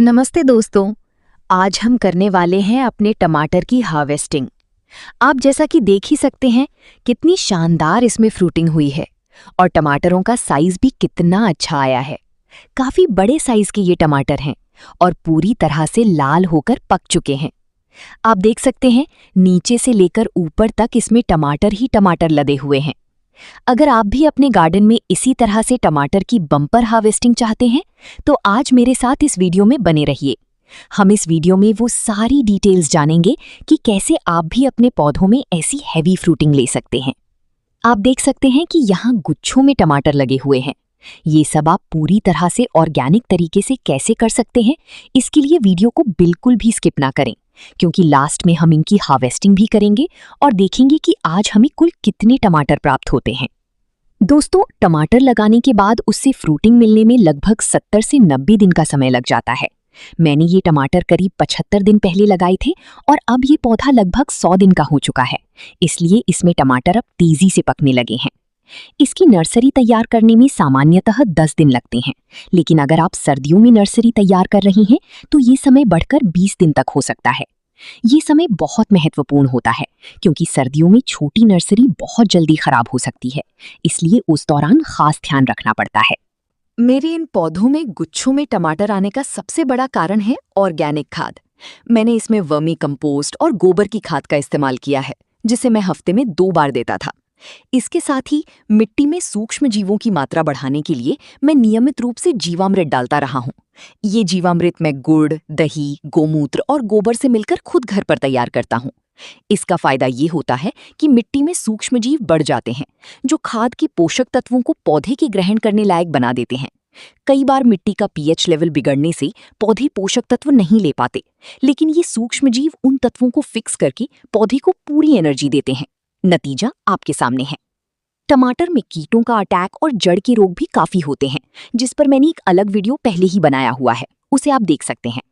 नमस्ते दोस्तों। आज हम करने वाले हैं अपने टमाटर की हार्वेस्टिंग। आप जैसा कि देख ही सकते हैं कितनी शानदार इसमें फ्रूटिंग हुई है और टमाटरों का साइज भी कितना अच्छा आया है। काफी बड़े साइज के ये टमाटर हैं और पूरी तरह से लाल होकर पक चुके हैं। आप देख सकते हैं नीचे से लेकर ऊपर तक इसमें टमाटर ही टमाटर लदे हुए हैं। अगर आप भी अपने गार्डन में इसी तरह से टमाटर की बम्पर हार्वेस्टिंग चाहते हैं तो आज मेरे साथ इस वीडियो में बने रहिए। हम इस वीडियो में वो सारी डिटेल्स जानेंगे कि कैसे आप भी अपने पौधों में ऐसी हैवी फ्रूटिंग ले सकते हैं। आप देख सकते हैं कि यहाँ गुच्छों में टमाटर लगे हुए हैं। ये सब आप पूरी तरह से ऑर्गेनिक तरीके से कैसे कर सकते हैं, इसके लिए वीडियो को बिल्कुल भी स्किप ना करें, क्योंकि लास्ट में हम इनकी हार्वेस्टिंग भी करेंगे और देखेंगे कि आज हमें कुल कितने टमाटर प्राप्त होते हैं। दोस्तों, टमाटर लगाने के बाद उससे फ्रूटिंग मिलने में लगभग 70 से 90 दिन का समय लग जाता है। मैंने ये टमाटर करीब 75 दिन पहले लगाए थे और अब ये पौधा लगभग 100 दिन का हो चुका है, इसलिए इसमें टमाटर अब तेजी से पकने लगे हैं। इसकी नर्सरी तैयार करने में सामान्यतः 10 दिन लगते हैं, लेकिन अगर आप सर्दियों में नर्सरी तैयार कर रही हैं तो ये समय बढ़कर 20 दिन तक हो सकता है। ये समय बहुत महत्वपूर्ण होता है क्योंकि सर्दियों में छोटी नर्सरी बहुत जल्दी खराब हो सकती है, इसलिए उस दौरान खास ध्यान रखना पड़ता है। मेरे इन पौधों में गुच्छों में टमाटर आने का सबसे बड़ा कारण है ऑर्गेनिक खाद। मैंने इसमें वर्मी कंपोस्ट और गोबर की खाद का इस्तेमाल किया है, जिसे मैं हफ्ते में 2 बार देता था। इसके साथ ही मिट्टी में सूक्ष्म जीवों की मात्रा बढ़ाने के लिए मैं नियमित रूप से जीवामृत डालता रहा हूँ। ये जीवामृत मैं गुड़, दही, गोमूत्र और गोबर से मिलकर खुद घर पर तैयार करता हूँ। इसका फायदा ये होता है कि मिट्टी में सूक्ष्म जीव बढ़ जाते हैं, जो खाद के पोषक तत्वों को पौधे के ग्रहण करने लायक बना देते हैं। कई बार मिट्टी का पीएच लेवल बिगड़ने से पौधे पोषक तत्व नहीं ले पाते, लेकिन ये सूक्ष्म जीव उन तत्वों को फिक्स करके पौधे को पूरी एनर्जी देते हैं। नतीजा आपके सामने है। टमाटर में कीटों का अटैक और जड़ के रोग भी काफी होते हैं, जिस पर मैंने एक अलग वीडियो पहले ही बनाया हुआ है, उसे आप देख सकते हैं।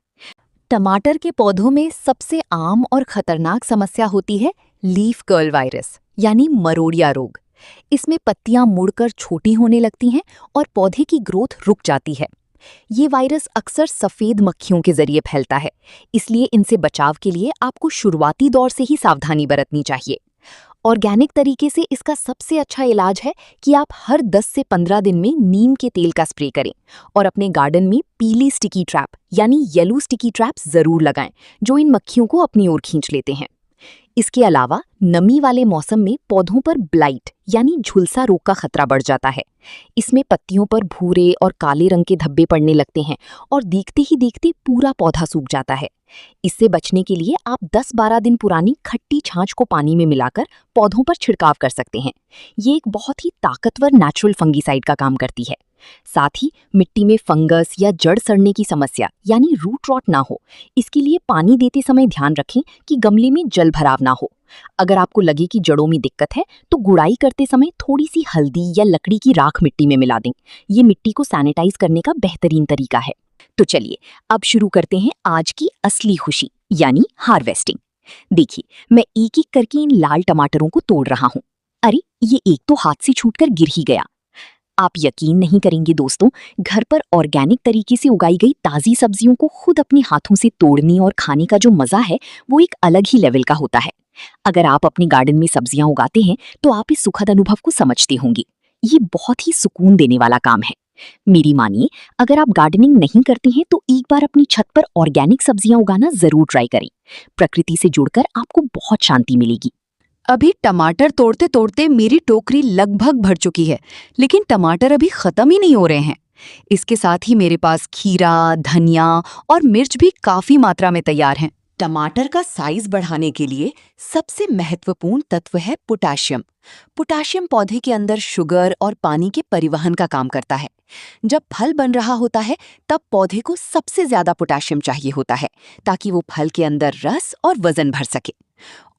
टमाटर के पौधों में सबसे आम और खतरनाक समस्या होती है लीफ कर्ल वायरस, यानी मरोड़िया रोग। इसमें पत्तियां मुड़कर छोटी होने लगती हैं और पौधे की ग्रोथ रुक जाती है। ये वायरस अक्सर सफेद मक्खियों के जरिए फैलता है, इसलिए इनसे बचाव के लिए आपको शुरुआती दौर से ही सावधानी बरतनी चाहिए। ऑर्गेनिक तरीके से इसका सबसे अच्छा इलाज है कि आप हर 10 से 15 दिन में नीम के तेल का स्प्रे करें और अपने गार्डन में पीली स्टिकी ट्रैप यानी येलो स्टिकी ट्रैप जरूर लगाएं, जो इन मक्खियों को अपनी ओर खींच लेते हैं। इसके अलावा नमी वाले मौसम में पौधों पर ब्लाइट यानी झुलसा रोग का खतरा बढ़ जाता है। इसमें पत्तियों पर भूरे और काले रंग के धब्बे पड़ने लगते हैं और देखते ही देखते पूरा पौधा सूख जाता है। इससे बचने के लिए आप 10-12 दिन पुरानी खट्टी छाछ को पानी में मिलाकर पौधों पर छिड़काव कर सकते हैं। ये एक बहुत ही ताकतवर नेचुरल फंगीसाइड का काम करती है। साथ ही मिट्टी में फंगस या जड़ सड़ने की समस्या यानी रूट रॉट ना हो, इसके लिए पानी देते समय ध्यान रखें कि गमले में जल भराव ना हो। अगर आपको लगे कि जड़ों में दिक्कत है तो गुड़ाई करते समय थोड़ी सी हल्दी या लकड़ी की राख मिट्टी में मिला दें। ये मिट्टी को सैनिटाइज करने का बेहतरीन तरीका है। तो चलिए अब शुरू करते हैं आज की असली खुशी यानी हार्वेस्टिंग। देखिए, मैं एक एक करके इन लाल टमाटरों को तोड़ रहा हूँ। अरे, ये एक तो हाथ से छूटकर गिर ही गया। आप यकीन नहीं करेंगे दोस्तों, घर पर ऑर्गेनिक तरीके से उगाई गई ताज़ी सब्जियों को खुद अपने हाथों से तोड़ने और खाने का जो मज़ा है वो एक अलग ही लेवल का होता है। अगर आप अपने गार्डन में सब्जियां उगाते हैं तो आप इस सुखद अनुभव को समझते होंगे। ये बहुत ही सुकून देने वाला काम है। मेरी मानिए, अगर आप गार्डनिंग नहीं करते हैं तो एक बार अपनी छत पर ऑर्गेनिक सब्जियां उगाना जरूर ट्राई करें। प्रकृति से जुड़कर आपको बहुत शांति मिलेगी। अभी टमाटर तोड़ते तोड़ते मेरी टोकरी लगभग भर चुकी है, लेकिन टमाटर अभी खत्म ही नहीं हो रहे हैं। इसके साथ ही मेरे पास खीरा, धनिया और मिर्च भी काफी मात्रा में तैयार हैं। टमाटर का साइज बढ़ाने के लिए सबसे महत्वपूर्ण तत्व है पोटाशियम। पोटाशियम पौधे के अंदर शुगर और पानी के परिवहन का काम करता है। जब फल बन रहा होता है तब पौधे को सबसे ज्यादा पोटाशियम चाहिए होता है, ताकि वो फल के अंदर रस और वजन भर सके।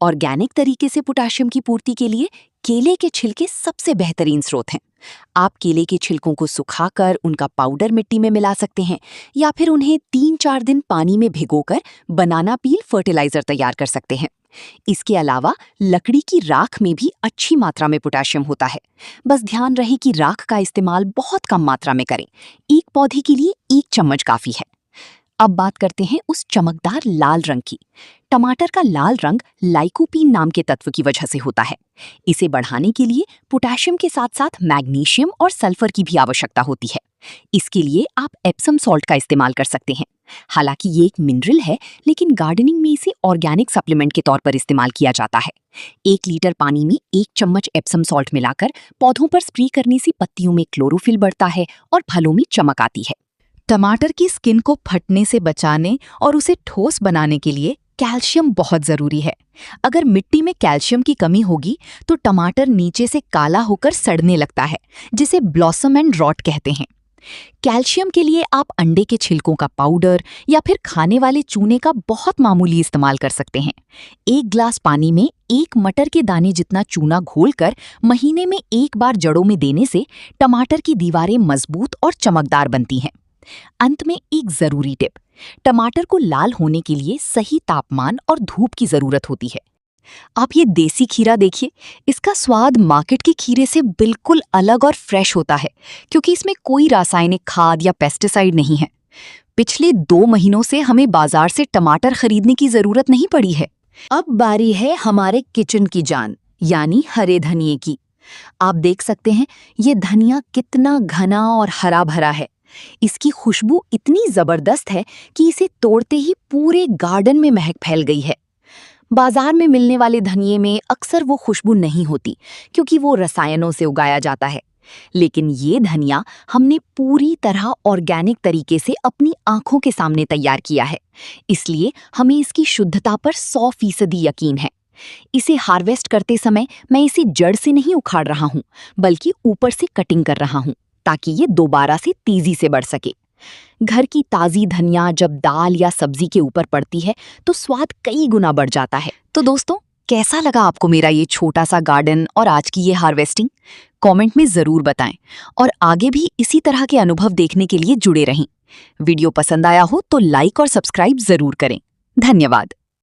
ऑर्गेनिक तरीके से पोटाशियम की पूर्ति के लिए केले के छिलके सबसे बेहतरीन स्रोत हैं। आप केले के छिलकों को सुखाकर उनका पाउडर मिट्टी में मिला सकते हैं या फिर उन्हें 3-4 दिन पानी में भिगोकर बनाना पील फर्टिलाइजर तैयार कर सकते हैं। इसके अलावा लकड़ी की राख में भी अच्छी मात्रा में पोटाशियम होता है। बस ध्यान रहे कि राख का इस्तेमाल बहुत कम मात्रा में करें। एक पौधे के लिए 1 चम्मच काफी है। अब बात करते हैं उस चमकदार लाल रंग की। टमाटर का लाल रंग लाइकोपीन नाम के तत्व की वजह से होता है। इसे बढ़ाने के लिए पोटेशियम के साथ साथ मैग्नीशियम और सल्फर की भी आवश्यकता होती है। इसके लिए आप एप्सम सॉल्ट का इस्तेमाल कर सकते हैं। हालांकि ये एक मिनरल है, लेकिन गार्डनिंग में इसे ऑर्गेनिक सप्लीमेंट के तौर पर इस्तेमाल किया जाता है। 1 लीटर पानी में 1 चम्मच एप्सम सॉल्ट मिलाकर पौधों पर स्प्रे करने से पत्तियों में क्लोरोफिल बढ़ता है और फलों में चमक आती है। टमाटर की स्किन को फटने से बचाने और उसे ठोस बनाने के लिए कैल्शियम बहुत जरूरी है। अगर मिट्टी में कैल्शियम की कमी होगी तो टमाटर नीचे से काला होकर सड़ने लगता है, जिसे ब्लॉसम एंड रॉट कहते हैं। कैल्शियम के लिए आप अंडे के छिलकों का पाउडर या फिर खाने वाले चूने का बहुत मामूली इस्तेमाल कर सकते हैं। 1 ग्लास पानी में 1 मटर के दाने जितना चूना घोलकर महीने में 1 बार जड़ों में देने से टमाटर की दीवारें मजबूत और चमकदार बनती हैं। अंत में एक जरूरी टिप, टमाटर को लाल होने के लिए सही तापमान और धूप की जरूरत होती है। आप ये देसी खीरा देखिए, इसका स्वाद मार्केट के खीरे से बिल्कुल अलग और फ्रेश होता है, क्योंकि इसमें कोई रासायनिक खाद या पेस्टिसाइड नहीं है। पिछले 2 महीनों से हमें बाजार से टमाटर खरीदने की जरूरत नहीं पड़ी है। अब बारी है हमारे किचन की जान, यानी हरे धनिये की। आप देख सकते हैं ये धनिया कितना घना और हरा भरा है। इसकी खुशबू इतनी जबरदस्त है कि इसे तोड़ते ही पूरे गार्डन में महक फैल गई है। बाजार में मिलने वाले धनिये में अक्सर वो खुशबू नहीं होती, क्योंकि वो रसायनों से उगाया जाता है। लेकिन ये धनिया हमने पूरी तरह ऑर्गेनिक तरीके से अपनी आंखों के सामने तैयार किया है, इसलिए हमें इसकी शुद्धता पर 100% यकीन है। इसे हार्वेस्ट करते समय मैं इसे जड़ से नहीं उखाड़ रहा हूँ, बल्कि ऊपर से कटिंग कर रहा हूँ, ताकि ये दोबारा से तेजी से बढ़ सके। घर की ताज़ी धनिया जब दाल या सब्जी के ऊपर पड़ती है तो स्वाद कई गुना बढ़ जाता है। तो दोस्तों, कैसा लगा आपको मेरा ये छोटा सा गार्डन और आज की ये हार्वेस्टिंग? कमेंट में ज़रूर बताएं और आगे भी इसी तरह के अनुभव देखने के लिए जुड़े रहें। वीडियो पसंद आया हो तो लाइक और सब्सक्राइब ज़रूर करें। धन्यवाद।